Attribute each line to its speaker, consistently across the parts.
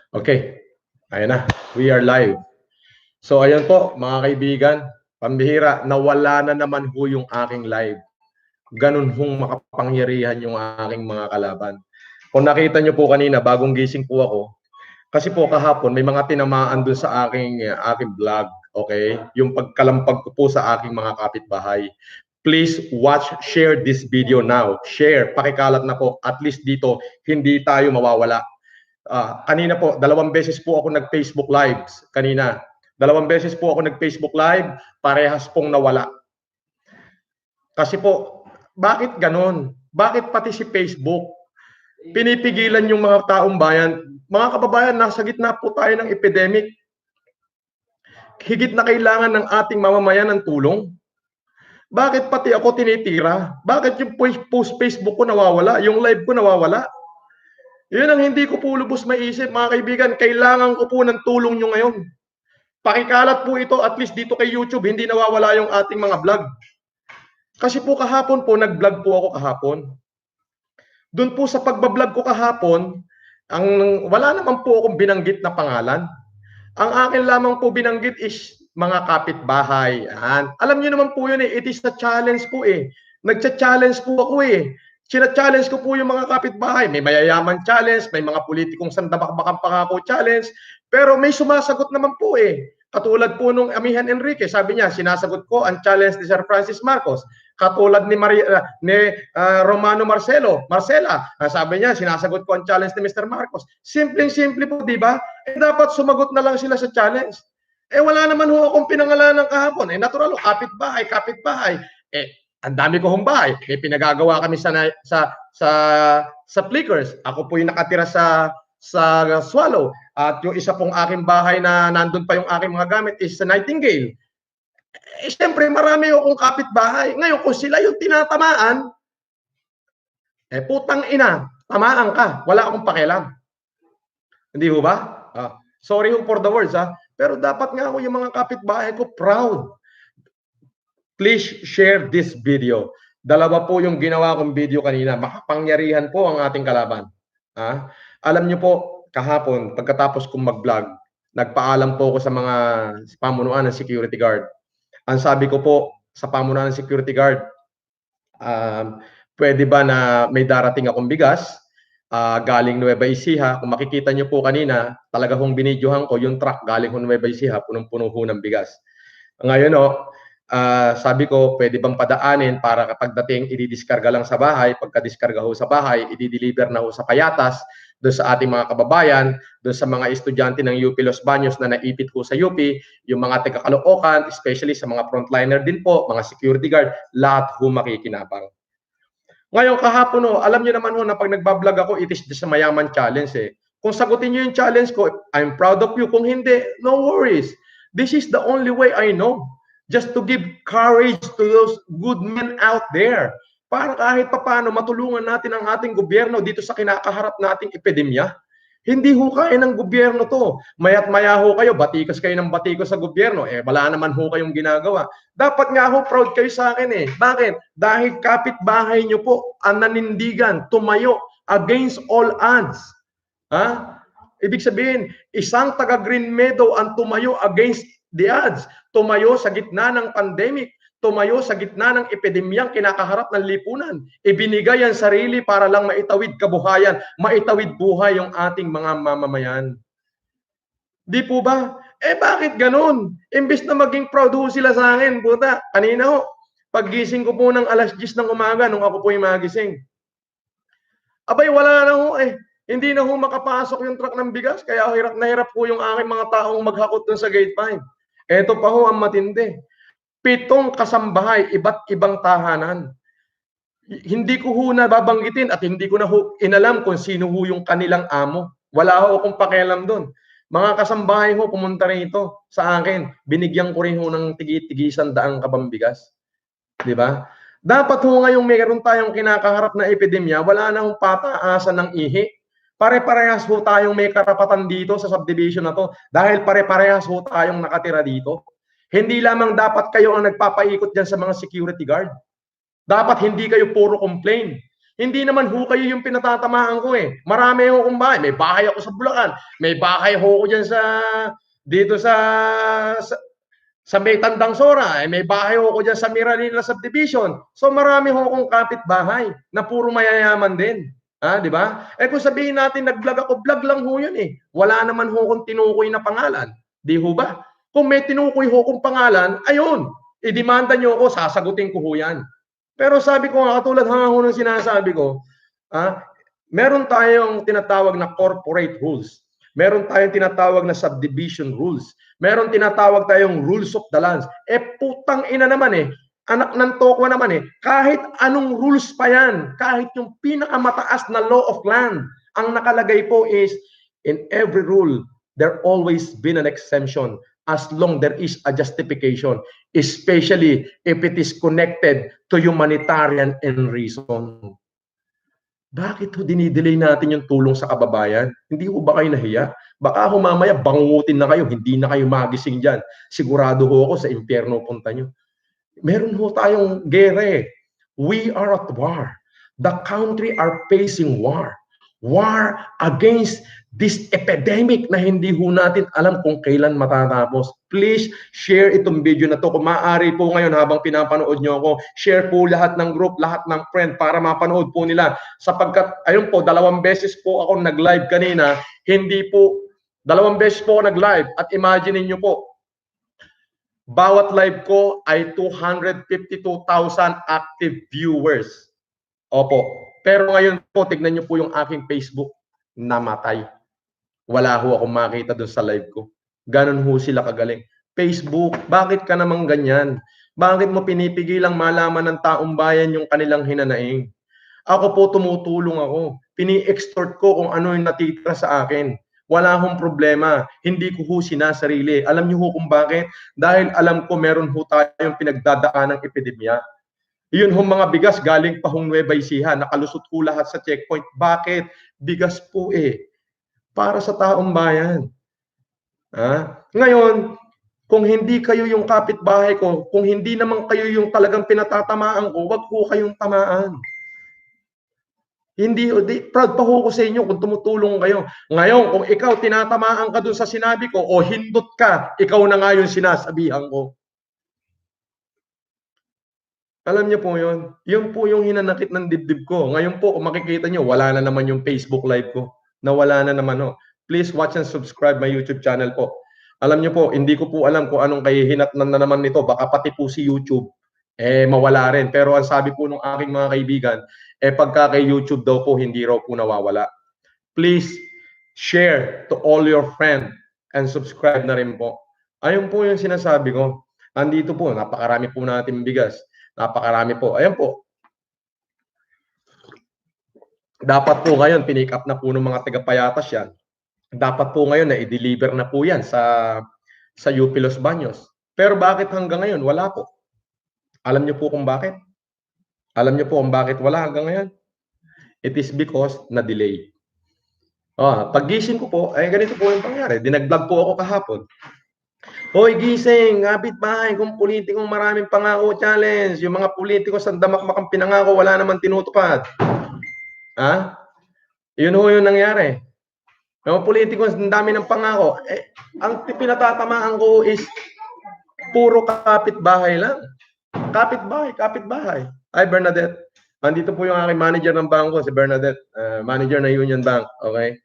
Speaker 1: Okay, ayan na. We are live. So ayan po mga kaibigan, pambihira, nawala na naman ho yung aking live. Ganun hong makapangyarihan yung aking mga kalaban. Kung nakita nyo po kanina, bagong gising po ako, kasi po kahapon may mga tinamaan dun sa aking vlog, okay? Yung pagkalampag ko po sa aking mga kapitbahay. Please watch, share this video now. Share, pakikalat na po. At least dito, hindi tayo mawawala. Kanina po, 2 beses po ako nag-Facebook Lives. Kanina, 2 beses po ako nag-Facebook Live, parehas pong nawala. Kasi po, bakit ganon? Bakit pati si Facebook pinipigilan yung mga taong bayan? Mga kababayan, nasa gitna po tayo ng epidemic. Higit na kailangan ng ating mamamayan ng tulong. Bakit pati ako tinitira? Bakit yung post Facebook ko nawawala? Yung live ko nawawala? Yun ang hindi ko po lubos maisip, mga kaibigan. Kailangan ko po ng tulong nyo ngayon. Pakikalat po ito, at least dito kay YouTube, hindi nawawala yung ating mga vlog. Kasi po kahapon po, nag-vlog po ako kahapon. Doon po sa pagbablog ko kahapon, wala naman po akong binanggit na pangalan. Ang akin lamang po binanggit is mga kapitbahay. Alam niyo naman po yun eh, it is a challenge po eh. Nagcha-challenge po ako eh. Sina-challenge ko po yung mga kapitbahay. May mayayaman challenge, may mga politikong sandabakbakang pangako challenge, pero may sumasagot naman po eh. Katulad po nung Amihan Enrique, sabi niya, sinasagot ko ang challenge ni Sir Francis Marcos. Katulad ni Romano Marcela, sabi niya, sinasagot ko ang challenge ni Mr. Marcos. Simpleng-simple po, di ba? Dapat sumagot na lang sila sa challenge. Wala naman ho akong pinangalanan kahapon. Natural, kapitbahay. Ang dami ko hong bahay. May pinagagawa kami sa Flickers. Ako po yung nakatira sa Swallow. At yung isa pong aking bahay na nandun pa yung aking mga gamit is sa Nightingale. Siyempre, marami akong kapitbahay. Ngayon, kung sila yung tinatamaan, putang ina, tamaan ka. Wala akong pakialam. Hindi ho ba? Sorry ho for the words, pero dapat nga ako yung mga kapitbahay ko proud. Please share this video. Dalawa po yung ginawa kong video kanina. Makapangyarihan po ang ating kalaban. Alam niyo po, kahapon, pagkatapos kong mag-vlog, nagpaalam po ako sa mga pamunuan ng security guard. Ang sabi ko po sa pamunuan ng security guard, pwede ba na may darating akong bigas galing Nueva Ecija? Kung makikita niyo po kanina, talaga hong binidyohan ko yung truck galing Nueva Ecija, punong-puno ho ng bigas. Ngayon sabi ko, pwede bang padaanin para kapag dating i-discarga lang sa bahay, pagka-discarga ho sa bahay, i-deliver na ho sa Payatas, doon sa ating mga kababayan, doon sa mga estudyante ng UP Los Baños na naipit po sa UP, yung mga taga-Caloocan, especially sa mga frontliner din po, mga security guard, lahat ho makikinabang. Ngayon kahapon alam niyo naman na pag nagbablog ako, it is just a mayaman challenge eh. Kung sagutin niyo yung challenge ko, I'm proud of you. Kung hindi, no worries. This is the only way I know. Just to give courage to those good men out there. Para kahit papano matulungan natin ang ating gobyerno dito sa kinakaharap nating epidemya. Hindi ho kaya ng gobyerno to. Maya't maya ho kayo, batikos kayo ng batikos sa gobyerno. Wala naman ho kayong ginagawa. Dapat nga ho, proud kayo sa akin eh. Bakit? Dahil kapitbahay nyo po ang nanindigan, tumayo against all odds. Ibig sabihin, isang taga Green Meadow ang tumayo against the odds. Tumayo sa gitna ng pandemic. Tumayo sa gitna ng epidemyang kinakaharap ng lipunan. Ibinigay ang sarili para lang maitawid kabuhayan, maitawid buhay yung ating mga mamamayan. Di po ba? Bakit ganun? Imbes na maging proud ho sila sa akin, puta. Kanina ho, paggising ko po ng alas 10 ng umaga nung ako po yung magising. Abay, wala na ho Hindi na ho makapasok yung truck ng bigas, kaya hirap na hirap po yung aking mga taong maghakot dun sa gate 5. Ito pa ho ang matindi. 7 kasambahay, iba't ibang tahanan. Hindi ko ho nababanggitin at hindi ko na ho inalam kung sino ho yung kanilang amo. Wala ho akong pakialam doon. Mga kasambahay ho pumunta rito sa akin. Binigyan ko rin ho ng tigi-tigisan daang kabambigas. Di ba? Dapat ho ngayong mayroon tayong kinakaharap na epidemya, wala na hong pataasan ng ihi. Pare-parehas ho tayong may karapatan dito sa subdivision na to dahil pare-parehas ho tayong nakatira dito. Hindi lamang dapat kayo ang nagpapaikot dyan sa mga security guard. Dapat hindi kayo puro complain. Hindi naman ho kayo yung pinatatamaan ko eh. Marami ho akong bahay. May bahay ako sa Bulacan. May bahay ho ako dyan dito sa may Tandang Sora. May bahay ho ako dyan sa Miralina Subdivision. So marami ho akong kapitbahay na puro mayayaman din. Di ba? Kung sabihin natin nag-vlog ako, vlog lang ho yun eh. Wala naman ho akong tinukoy na pangalan. Di ho ba? Kung may tinukoy ho akong pangalan, ayun, idemanda nyo ako, sasagutin ko ho yan. Pero sabi ko nga, katulad ho ng sinasabi ko, meron tayong tinatawag na corporate rules. Meron tayong tinatawag na subdivision rules. Meron tinatawag tayong rules of the lands. Putang ina naman eh. Anak ng tokwa naman eh. Kahit anong rules pa yan, kahit yung pinakamataas na law of land, ang nakalagay po is, in every rule, there always been an exemption as long there is a justification, especially if it is connected to humanitarian and reason. Bakit ho dinidelay natin yung tulong sa kababayan? Hindi ho ba kayo nahiya? Baka ho mamaya bangungutin na kayo, hindi na kayo magising dyan. Sigurado ho ako sa impyerno punta nyo. Meron ho tayong gera eh. We are at war. The country are facing war. War against this epidemic na hindi ho natin alam kung kailan matatapos. Please share itong video na to. Kung maaari po ngayon habang pinapanood nyo ako, share po lahat ng group, lahat ng friend para mapanood po nila. Sapagkat, ayun po, 2 beses po ako nag-live kanina. Hindi po, 2 beses po ako nag-live. At imagine niyo po, bawat live ko ay 252,000 active viewers. Opo. Pero ngayon po, tignan nyo po yung aking Facebook, namatay. Wala ho akong makita dun sa live ko. Ganon ho sila kagaling. Facebook, bakit ka naman ganyan? Bakit mo pinipigilang malaman ng taong bayan yung kanilang hinanaing? Ako po tumutulong ako. Pini-extort ko kung ano yung natitira sa akin. Wala akong problema. Hindi ko ho sinasarili. Alam niyo ho kung bakit? Dahil alam ko meron ho tayong pinagdadaan ng epidemya. Yun hong mga bigas galing pa hong Nueva Ecija, nakalusot po lahat sa checkpoint. Bakit? Bigas po eh. Para sa taong bayan. Ngayon, kung hindi kayo yung kapitbahay ko, kung hindi naman kayo yung talagang pinatatamaan ko, wag po kayong tamaan. Hindi, proud pa ho ko sa inyo kung tumutulong kayo. Ngayon, kung ikaw tinatamaan ka dun sa sinabi ko o hindot ka, ikaw na nga yung sinasabihan ko. Alam niyo po yun? Yun po yung hinanakit ng dibdib ko. Ngayon po, kung makikita niyo, wala na naman yung Facebook live ko. Nawala na naman ho. Please watch and subscribe my YouTube channel po. Alam niyo po, hindi ko po alam kung anong kahihinatnan na naman nito. Baka pati po si YouTube, mawala rin. Pero ang sabi po ng aking mga kaibigan, pagka kay YouTube daw po, hindi raw po nawawala. Please share to all your friends and subscribe na rin po. Ayun po yung sinasabi ko. Andito po, napakarami po natin bigas. Napakarami po. Ayan po. Dapat po ngayon, pinick up na po ng mga taga-Payatas yan. Dapat po ngayon na i-deliver na po yan sa UP Los Baños. Pero bakit hanggang ngayon? Wala po. Alam niyo po kung bakit? Alam niyo po kung bakit wala hanggang ngayon? It is because na-delay. Paggising ko po, ganito po yung pangyari. Dinag-vlog po ako kahapon. Hoy, gising, kapitbahay, kung politikong maraming pangako challenge, yung mga politiko sa damakmakang pinangako, wala naman tinutupad. Yun ho yung nangyari. Yung politiko, ang dami ng pangako. Ang pinatatamaan ko is puro kapitbahay lang. Kapitbahay. Hi, Bernadette. Andito po yung aking manager ng bangko, si Bernadette, manager ng Union Bank. Okay?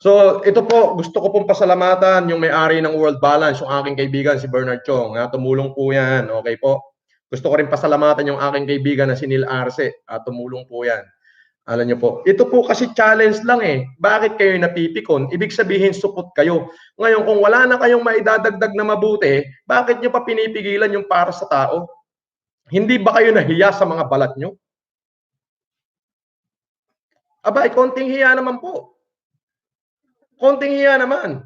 Speaker 1: So, ito po, gusto ko pong pasalamatan yung may-ari ng World Balance, yung aking kaibigan, si Bernard Chong. Tumulong po yan. Okay po? Gusto ko rin pasalamatan yung aking kaibigan na si Neil Arce. Tumulong po yan. Alam niyo po, ito po kasi challenge lang eh. Bakit kayo napipikon? Ibig sabihin, supot kayo. Ngayon, kung wala na kayong maidadagdag na mabuti, bakit nyo pa pinipigilan yung para sa tao? Hindi ba kayo nahiya sa mga balat nyo? Aba, konting hiya naman po. Konting hiya naman.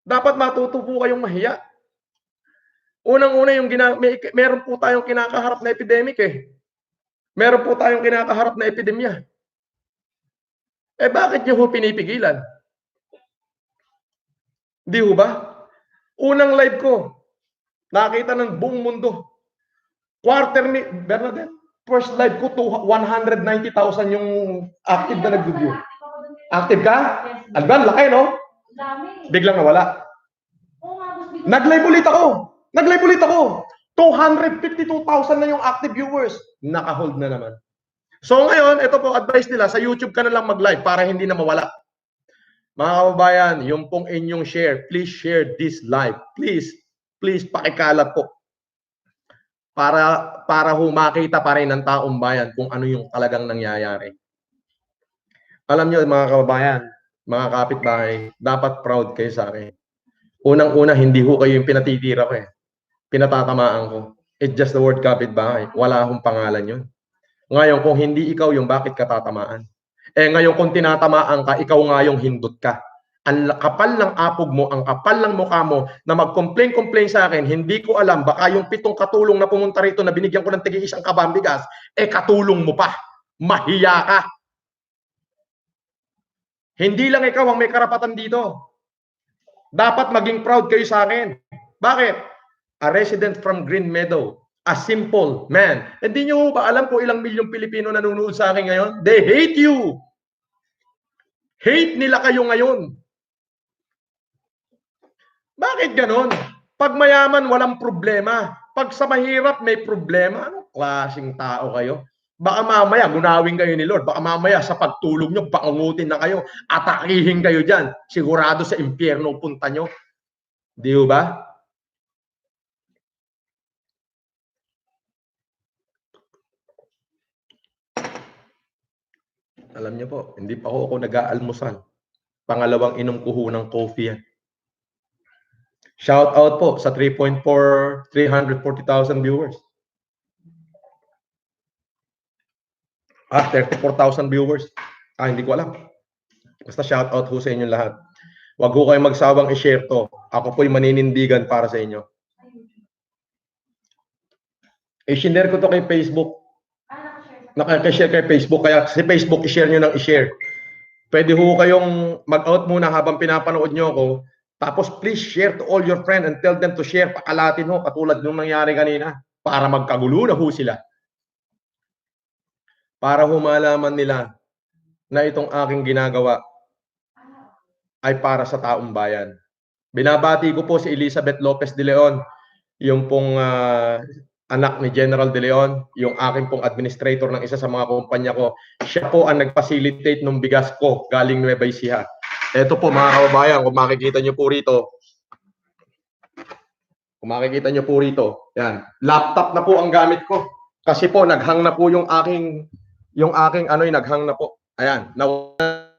Speaker 1: Dapat matuto po kayong mahiya. Unang-una, meron po tayong kinakaharap na epidemic eh. Meron po tayong kinakaharap na epidemya. Bakit nyo ho pinipigilan? Di ho ba? Unang live ko, nakita ng buong mundo. Bernadette, First live ko, 190,000 yung active na nag-view. Active ka? Alban, laki, no? Biglang nawala. Nag-live ulit ako. 252,000 na yung active viewers. Naka-hold na naman. So ngayon, ito po, advice nila, sa YouTube ka na lang mag-live para hindi na mawala. Mga kababayan, yung pong inyong share, please share this live. Please, pakikalat po. Para makita pa rin ng taong bayan kung ano yung talagang nangyayari. Alam nyo, mga kababayan, mga kapitbahay, dapat proud kayo sa akin. Unang-una, hindi ho kayo yung pinatitira ko eh. Pinatatamaan ko. It's just the word kapitbahay. Wala akong pangalan yun. Ngayon, kung hindi ikaw yung bakit ka tatamaan? Ngayon, kung tinatamaan ka, ikaw nga yung hindot ka. Ang kapal ng apog mo, ang kapal ng mukha mo na mag-complain sa akin, hindi ko alam, baka yung 7 katulong na pumunta rito na binigyan ko ng tig-isang kabang bigas, katulong mo pa. Mahiya ka. Hindi lang ikaw ang may karapatan dito. Dapat maging proud kayo sa akin. Bakit? A resident from Green Meadow, a simple man. Hindi nyo ba alam kung ilang milyong Pilipino nanonood sa akin ngayon? They hate you. Hate nila kayo ngayon. Bakit ganon? Pag mayaman, walang problema. Pag sa mahirap, may problema. Anong klaseng tao kayo? Baka mamaya, gunawin kayo ni Lord. Baka mamaya, sa pagtulog nyo, pakangutin na kayo. Atakihin kayo dyan. Sigurado sa impyerno punta nyo. Di ba? Alam niyo po, hindi pa ako nag-aalmusal. Pangalawang inom ko ho ng coffee yan. Shout out po sa 340,000 viewers. 34,000 viewers. Hindi ko alam. Basta shout out ho sa inyo lahat. Huwag ho kayong magsawang i-share to. Ako po'y maninindigan para sa inyo. I-share ko to kay Facebook. Nakaka-share kay Facebook. Kaya si Facebook, i-share nyo ng i-share. Pwede ho kayong mag-out muna habang pinapanood nyo ako. Tapos please share to all your friends and tell them to share. Pakalatin ho, katulad nung nangyari kanina. Para magkagulo na ho sila. Para ho malaman nila na itong aking ginagawa ay para sa taong bayan. Binabati ko po si Elizabeth Lopez de Leon, yung pong anak ni General de Leon, yung aking pong administrator ng isa sa mga kumpanya ko. Siya po ang nag-facilitate ng bigas ko galing Nueva Ecija. Ito po mga kababayan, kung makikita nyo po rito. Yan, laptop na po ang gamit ko. Kasi po naghang na po yung aking naghang na po. Ayan, nawala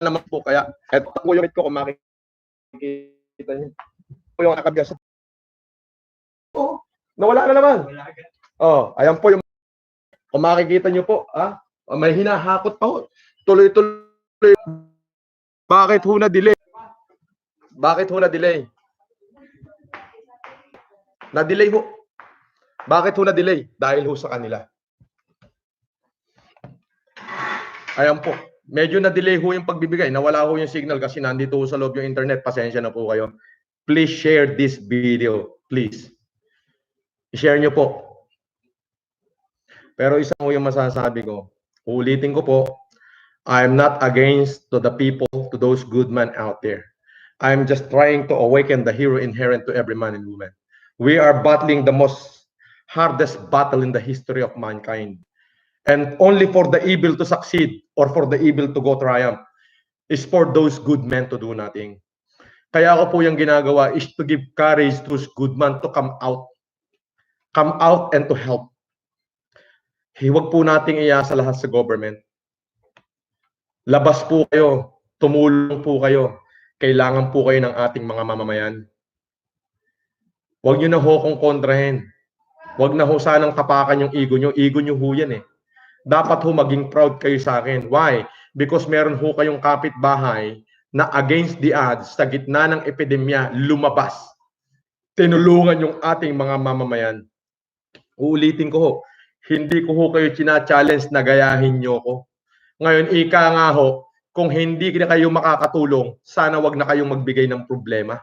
Speaker 1: naman po kaya. Ito po yung ko kung makikita nyo. Po yung nakabigas. Oh, nawala na naman. Ayan po yung kung makikita nyo po, may hinahakot pa ho. Tuloy-tuloy. Bakit ho na-delay? Na-delay ho. Bakit ho na-delay? Dahil ho sa kanila. Ayan po. Medyo na-delay ho yung pagbibigay. Nawala ho yung signal kasi nandito ho sa loob yung internet. Pasensya na po kayo. Please share this video. Please. I-share nyo po. Pero isa ho yung masasabi ko. Ulitin ko po. I'm not against to the people, to those good men out there. I'm just trying to awaken the hero inherent to every man and woman. We are battling the most hardest battle in the history of mankind. And only for the evil to succeed or for the evil to go triumph is for those good men to do nothing. Kaya ako po yung ginagawa is to give courage to those good men to come out. Come out and to help. Huwag po nating iasa lahat sa government. Labas po kayo, tumulong po kayo. Kailangan po kayo ng ating mga mamamayan. Huwag nyo na ho kong kontrahin. Huwag na ho sanang tapakan yung ego nyo. Ego nyo ho yan eh. Dapat ho maging proud kayo sa akin. Why? Because meron ho kayong kapitbahay na against the odds sa gitna ng epidemya lumabas. Tinulungan yung ating mga mamamayan. Uulitin ko ho, hindi ko ho kayo china-challenge na gayahin nyo ko. Ngayon, ika nga ho, kung hindi na kayo makakatulong, sana wag na kayong magbigay ng problema.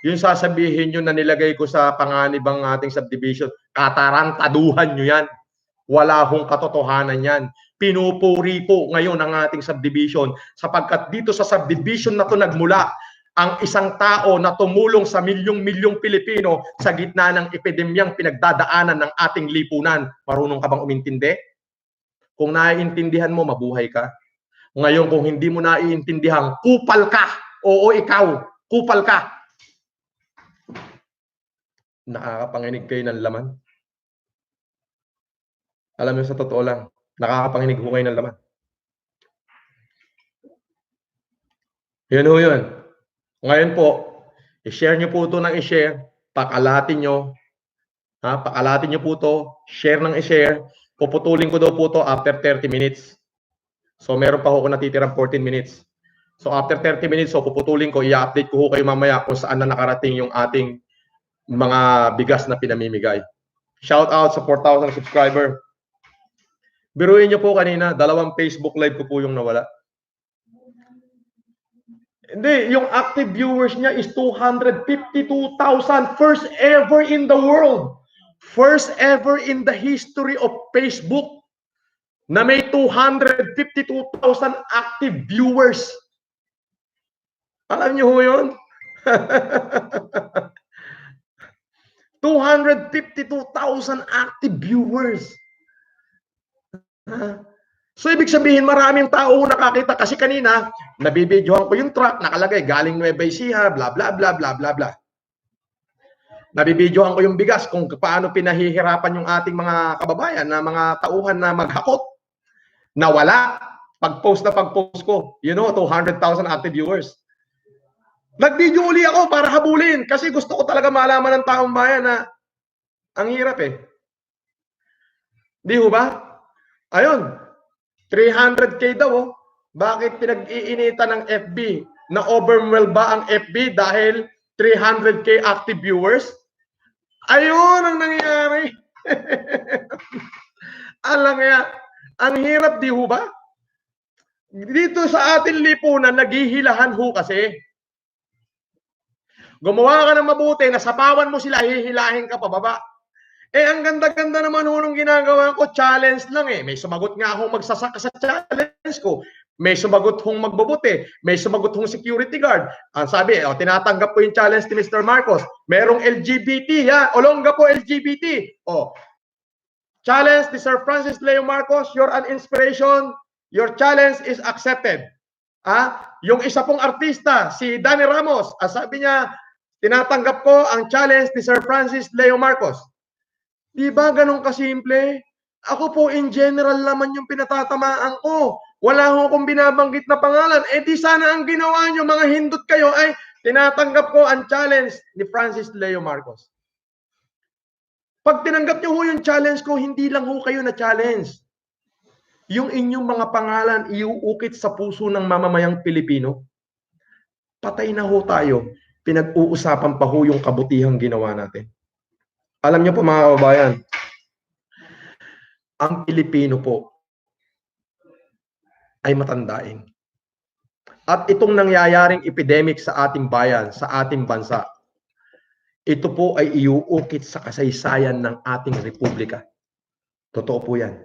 Speaker 1: Yung sasabihin nyo na nilagay ko sa panganibang ating subdivision, katarantaduhan nyo yan. Wala hong katotohanan yan. Pinupuri po ngayon ang ating subdivision sapagkat dito sa subdivision na to nagmula ang isang tao na tumulong sa milyong-milyong Pilipino sa gitna ng epidemyang pinagdadaanan ng ating lipunan. Marunong ka bang umintindi? Kung naiintindihan mo, mabuhay ka. Ngayon, kung hindi mo naiintindihan, kupal ka. Oo, ikaw, kupal ka. Nakakapanginig kayo ng laman. Alam mo, sa totoo lang, nakakapanginig ho kayo ng laman. Yun ho yun. Ngayon po, i-share nyo po ito ng i-share, pakalatin nyo, pakalatin nyo po ito, share ng i-share, puputulin ko daw po ito after 30 minutes. So meron pa ako natitirang 14 minutes. So after 30 minutes, so puputulin ko, i-update ko kayo mamaya kung saan na nakarating yung ating mga bigas na pinamimigay. Shout out sa 4,000 subscriber. Biruin nyo po kanina, 2 Facebook live ko po yung nawala. Hindi, yung active viewers niya is 252,000. First ever in the world. First ever in the history of Facebook na may 252,000 active viewers. Alam niyo ho yun? 252,000 active viewers. So, ibig sabihin, maraming tao nakakita. Kasi kanina, nabibidyohan ko yung truck, nakalagay, galing Nueva Ecija, bla bla bla bla bla bla. Nabibidyohan ko yung bigas kung paano pinahihirapan yung ating mga kababayan na mga tauhan na maghakot. Nawala. Pag-post na pag-post ko, 200,000 active viewers. Nag-video uli ako para habulin kasi gusto ko talaga malaman ng taong bayan na ang hirap eh. Di ho ba? Ayun. 300K daw, oh. Bakit pinag-iinitan ng FB? Na-overwhelm ba ang FB dahil 300K active viewers? Ayun ang nangyayari. Alam kaya, ang hirap di ho ba? Dito sa ating lipunan, naghihilahan ho kasi. Gumawa ka ng mabuti, nasapawan mo sila, hihilahin ka pababa. Ang ganda-ganda naman ho nung ginagawa ko, challenge lang eh. May sumagot nga akong magsasaka sa challenge ko. May sumagot hong magbubuti. May sumagot hong security guard. Ang sabi, tinatanggap ko yung challenge ni Mr. Marcos. Merong LGBT, Olongga po LGBT. Challenge ni Sir Francis Leo Marcos, you're an inspiration. Your challenge is accepted. Yung isa pong artista, si Danny Ramos, sabi niya, tinatanggap ko ang challenge ni Sir Francis Leo Marcos. Di ba ganun kasimple? Ako po in general naman yung pinatatamaan ko. Wala ho akong binabanggit na pangalan. Di sana ang ginawa nyo, mga hindot kayo, ay tinatanggap ko ang challenge ni Francis Leo Marcos. Pag tinanggap nyo ho yung challenge ko, hindi lang ho kayo na challenge. Yung inyong mga pangalan iuukit sa puso ng mamamayang Pilipino. Patay na ho tayo. Pinag-uusapan pa ho yung kabutihang ginawa natin. Alam niyo po mga kababayan, ang Pilipino po ay matandain. At itong nangyayaring epidemic sa ating bayan, sa ating bansa, ito po ay iuukit sa kasaysayan ng ating republika. Totoo po yan.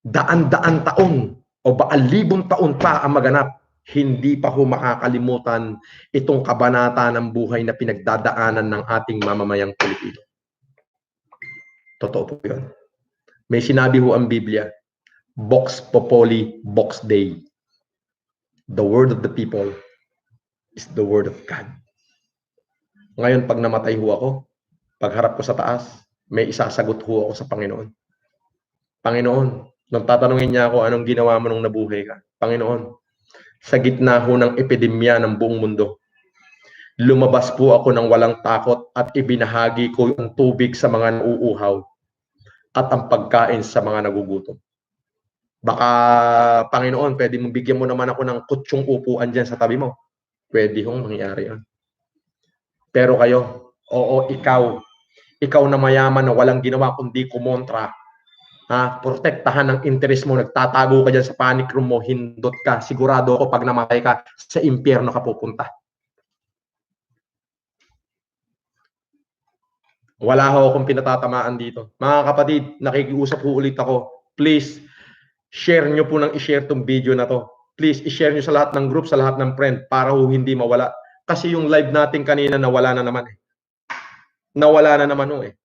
Speaker 1: Daan-daan taon o baan-libong taon pa ang maganap, hindi pa ho makakalimutan itong kabanata ng buhay na pinagdadaanan ng ating mamamayang Pilipino. Totoo po yun. May sinabi ho ang Biblia, Vox Populi, Vox Dei. The word of the people is the word of God. Ngayon, pag namatay ho ako, pagharap ko sa taas, may isasagot ho ako sa Panginoon. Panginoon, nung tatanungin niya ako, anong ginawa mo nung nabuhay ka? Panginoon, sa gitna ho ng epidemya ng buong mundo, lumabas po ako ng walang takot at ibinahagi ko yung tubig sa mga nauuhaw at ang pagkain sa mga nagugutom. Baka, Panginoon, pwede mong bigyan mo naman ako ng kutsyong upuan dyan sa tabi mo. Pwede hong mangyari yun. Pero kayo, oo, ikaw na mayaman na walang ginawa kundi kumontra, protektahan ng interest mo, nagtatago ka dyan sa panic room mo, hindot ka, sigurado ako pag namatay ka, sa impyerno ka pupunta. Wala ho akong pinatatamaan dito. Mga kapatid, nakikiusap po ulit ako. Please, share nyo po ng i-share tong video na to. Please, i-share nyo sa lahat ng group, sa lahat ng friend, para ho hindi mawala. Kasi yung live natin kanina, nawala na naman eh. Nawala na naman ho eh.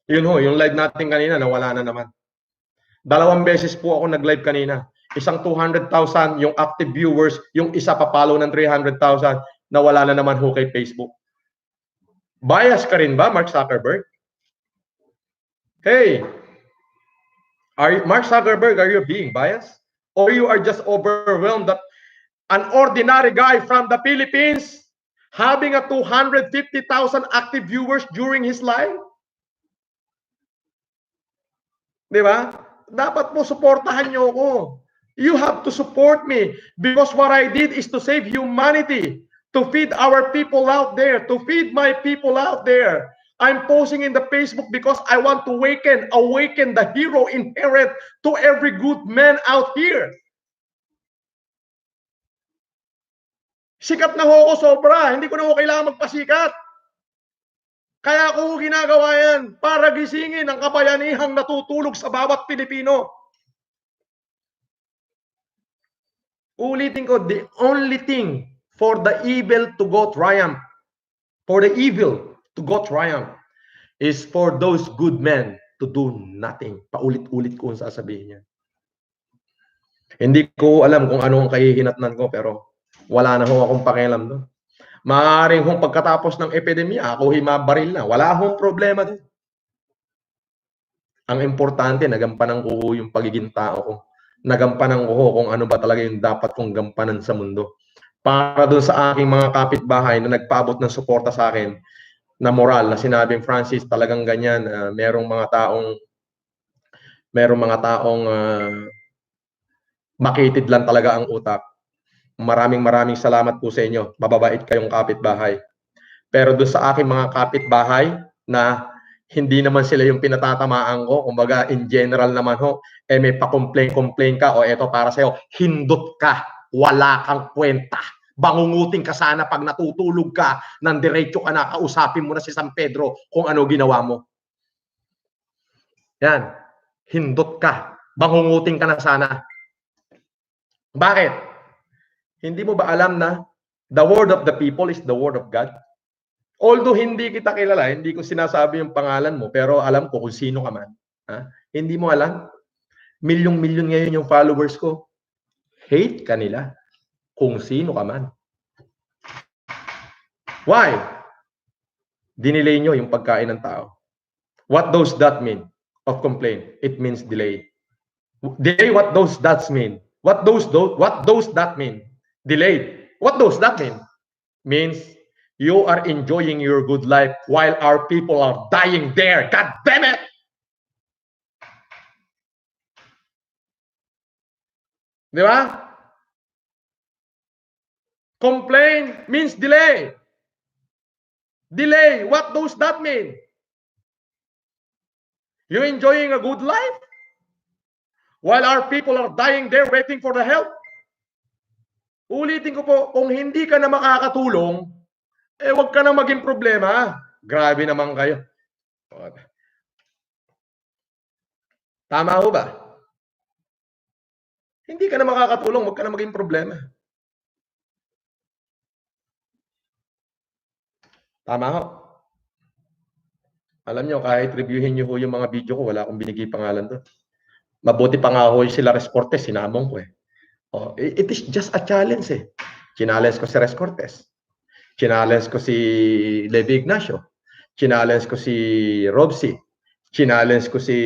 Speaker 1: Yun ho, yung live natin kanina, nawala na naman. 2 beses po ako nag-live kanina. Isang 200,000 yung active viewers, yung isa papalo ng 300,000, nawala na naman ho kay Facebook. Bias ka rin ba, Mark Zuckerberg? Hey, Mark Zuckerberg, are you being biased? Or you are just overwhelmed that an ordinary guy from the Philippines having a 250,000 active viewers during his live? Di ba? Dapat po suportahan nyo ako. You have to support me because what I did is to save humanity, to feed our people out there, to feed my people out there. I'm posting in the Facebook because I want to awaken the hero inherent to every good man out here. Sikat na ho ako sobra. Hindi ko na ho kailangan magpasikat. Kaya ako ginagawa yan para gisingin ang kabayanihang natutulog sa bawat Pilipino. Ulitin ko, the only thing for the evil to go triumph, is for those good men to do nothing. Paulit-ulit ko ang sasabihin niya. Hindi ko alam kung ano ang kahihinatnan ko, pero wala na ho akong pakialam doon. Maaaring kung pagkatapos ng epidemya, ako himabaril na. Wala akong problema doon. Ang importante, nagampanan ko yung pagiging tao ko. Nagampanan ko kung ano ba talaga yung dapat kong gampanan sa mundo. Para doon sa aking mga kapitbahay na nagpaabot ng suporta sa akin, na moral, na sinabing, Francis, talagang ganyan, merong mga taong makitid lang talaga ang utak. Maraming salamat po sa inyo. Mababait kayong kapitbahay. Pero doon sa aking mga kapitbahay na hindi naman sila yung pinatatamaan ko, kumbaga in general naman ho, may pa-complain ka, o eto para sa'yo, hindot ka, wala kang kwenta. Bangungutin ka sana pag natutulog ka, nang diretso ka na, kausapin mo na si San Pedro kung ano ginawa mo. Yan, hindot ka, bangungutin ka na sana. Bakit? Hindi mo ba alam na the word of the people is the word of God? Although hindi kita kilala, hindi ko sinasabi yung pangalan mo, pero alam ko kung sino ka man. Ha? Hindi mo alam? Milyong-milyon ngayon yung followers ko. Hate ka nila kung sino ka man. Why? Dinelay nyo yung pagkain ng tao. What does that mean of complaint? It means delay. Delay, what does that mean? What does that mean? Delayed. What does that mean? Means you are enjoying your good life while our people are dying there. God damn it! Di ba? Complain means delay. Delay, what does that mean? You enjoying a good life while our people are dying there waiting for the help? Ulitin ko po, kung hindi ka na makakatulong, wag ka na maging problema. Grabe naman kayo. Tama ho ba? Hindi ka na makakatulong, wag ka na maging problema. Tama ho. Alam nyo, kahit reviewin nyo ho yung mga video ko, wala akong binigay pangalan doon. Mabuti pa nga ho sila Res Cortez, sinamong ko eh. Oh, it is just a challenge eh. Challenge ko si Res Cortez. Challenge ko si Levi Ignacio. Challenge ko si Robsy. Challenge ko si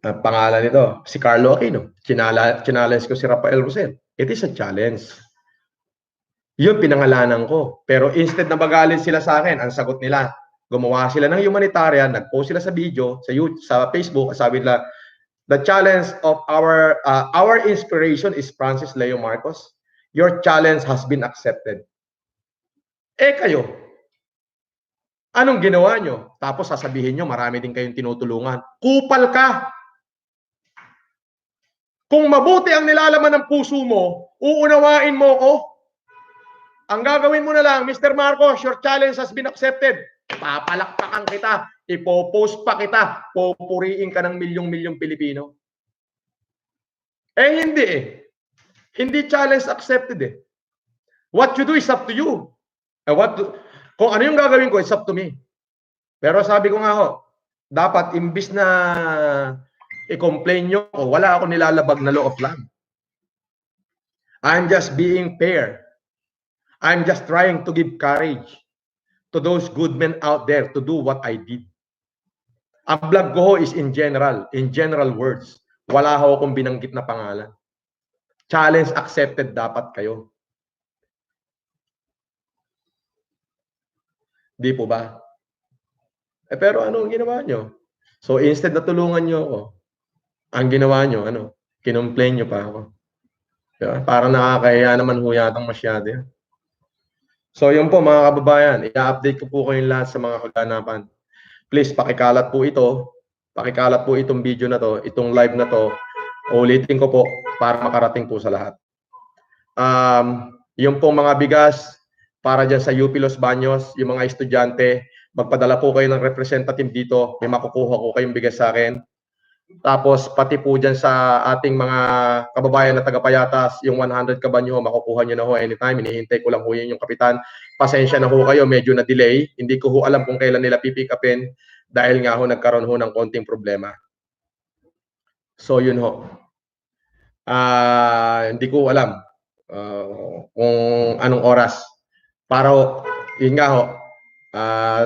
Speaker 1: pangalan nito, si Carlo Aquino. Challenge ko si Rafael Rosel. It is a challenge. Yun pinangalanan ko. Pero instead na magalit sila sa akin, ang sagot nila, gumawa sila ng humanitarian, nag-post sila sa video, sa YouTube, sa Facebook, sabi nila, the challenge of our inspiration is Francis Leo Marcos. Your challenge has been accepted. Kayo, anong ginawa nyo? Tapos sasabihin nyo, marami din kayong tinutulungan. Kupal ka! Kung mabuti ang nilalaman ng puso mo, uunawain mo ko Ang gagawin mo na lang, Mr. Marcos, your challenge has been accepted. Papalakpakan kita, ipopost pa kita, pupuriin ka ng milyong-milyong Pilipino. Eh hindi eh. Hindi challenge accepted eh. What you do is up to you. Kung ano yung gagawin ko, it's up to me. Pero sabi ko nga ho, dapat imbis na i-complain nyo ko, wala ako nilalabag na law of land. I'm just being fair. I'm just trying to give courage to those good men out there to do what I did. Ang vlog ko ho is in general words. Wala ho akong binanggit na pangalan. Challenge accepted dapat kayo. Di po ba? Eh pero ano ang ginawa nyo? So instead na tulungan nyo ako, ang ginawa nyo, ano, kinomplain nyo pa ako. Diba? Para nakakahiya naman ho yatang masyado yan. So yun po mga kababayan, i-update ko po kayong lahat sa mga kaganapan. Please pakikalat po ito, pakikalat po itong video na to, itong live na to, ulitin ko po para makarating po sa lahat. Yung pong mga bigas para dyan sa UP Los Baños, yung mga estudyante, magpadala po kayo ng representative dito, may makukuha ko kayong bigas sa akin. Tapos pati po dyan sa ating mga kababayan na taga-Payatas, yung 100 kabanyo, makukuha nyo na ho anytime. Hinihintay ko lang ho yun yung kapitan. Pasensya na ho kayo, medyo na-delay. Hindi ko ho alam kung kailan nila pipick upin dahil nga ho nagkaroon ho ng konting problema. So yun ho. Hindi ko alam kung anong oras. Para ho, yun nga ho,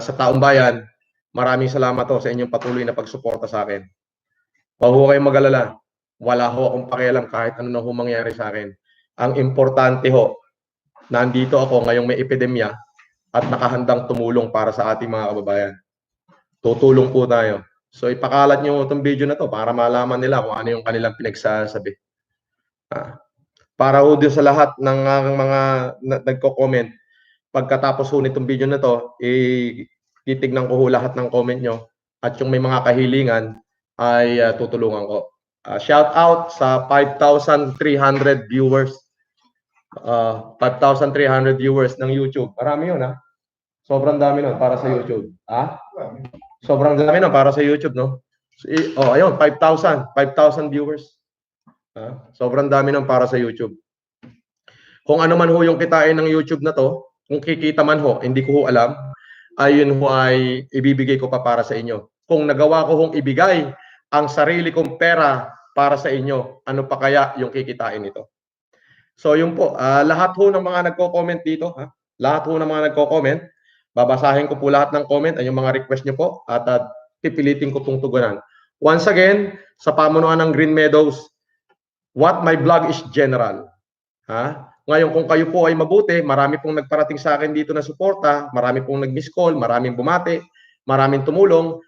Speaker 1: sa taong bayan, maraming salamat ho sa inyong patuloy na pagsuporta sa akin. Huwag ho kayong mag-alala. Wala ho akong pakialam kahit ano na ho mangyari sa akin. Ang importante ho, nandito ako ngayong may epidemya at nakahandang tumulong para sa ating mga kababayan. Tutulong po tayo. So ipakalat nyo itong video na to para malaman nila kung ano yung kanilang pinagsasabi. Para ho din sa lahat ng mga nagko-comment, pagkatapos ho nitong video na to, titignan ko ho lahat ng comment nyo at yung may mga kahilingan, ay tutulungan ko. Shout out sa 5,300 viewers. 5,300 viewers ng YouTube. Marami yun, ha? Sobrang dami nun para sa YouTube. Sobrang dami nun para sa YouTube, no? Ayun, 5,000 viewers. Sobrang dami nun para sa YouTube. Kung ano man ho yung kitain ng YouTube na to, kung kikita man ho, hindi ko ho alam, ayun ho ay ibibigay ko pa para sa inyo. Kung nagawa ko hong ibigay ang sarili kong pera para sa inyo, ano pa kaya yung kikitain nito? So yun po, lahat ho ng mga nagko-comment dito, lahat ho ng mga nagko-comment, babasahin ko po lahat ng comment, ay yung mga request nyo po, at pipilitin ko pong tugunan. Once again, sa pamunuan ng Green Meadows, what my blog is general. Ngayon, kung kayo po ay mabuti, marami pong nagparating sa akin dito na suporta, marami pong nag-miss call, maraming bumati, maraming tumulong,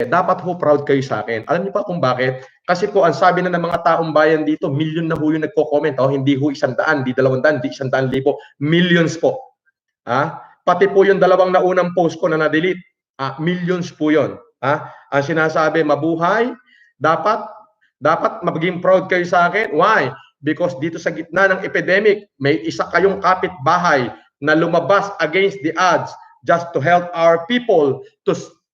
Speaker 1: dapat ho proud kayo sa akin. Alam niyo pa kung bakit? Kasi po ang sabi na ng mga taong bayan dito, milyon na ho yung nagko-comment. Hindi ho 100, di 200, di 100,000, millions po. Pati po yung dalawang naunang post ko na na-delete, millions po yun. Ang sinasabi, mabuhay, dapat maging proud kayo sa akin. Why? Because dito sa gitna ng epidemic, may isa kayong kapitbahay na lumabas against the odds just to help our people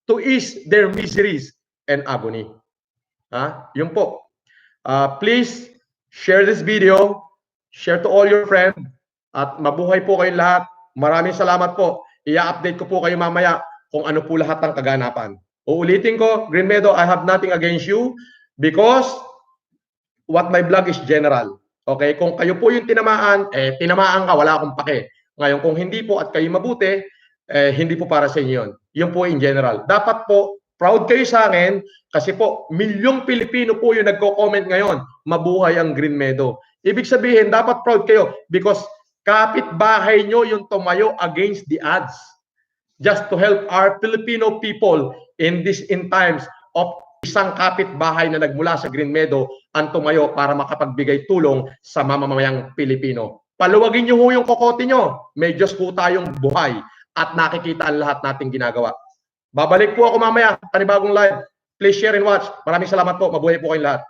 Speaker 1: to ease their miseries and agony. Yun po. Please share this video, share to all your friends, at mabuhay po kayong lahat. Maraming salamat po. I-update ko po kayo mamaya kung ano po lahat ng kaganapan. Uulitin ko, Green Meadow, I have nothing against you because what my blog is general. Okay? Kung kayo po yung tinamaan, tinamaan ka, wala akong pake. Ngayon, kung hindi po at kayo mabuti, hindi po para sa inyo yun. Yun po in general. Dapat po, proud kayo sa akin kasi po, milyong Pilipino po yung nagko-comment ngayon, mabuhay ang Green Meadow. Ibig sabihin, dapat proud kayo because kapitbahay nyo yung tumayo against the odds just to help our Filipino people in times of isang kapitbahay na nagmula sa Green Meadow ang tumayo para makapagbigay tulong sa mamamayang Pilipino. Paluwagin nyo ho yung kokote nyo. May Diyos po tayong buhay at nakikita ang lahat nating ginagawa. Babalik po ako mamaya, panibagong live. Please share and watch. Maraming salamat po. Mabuhay po kayong lahat.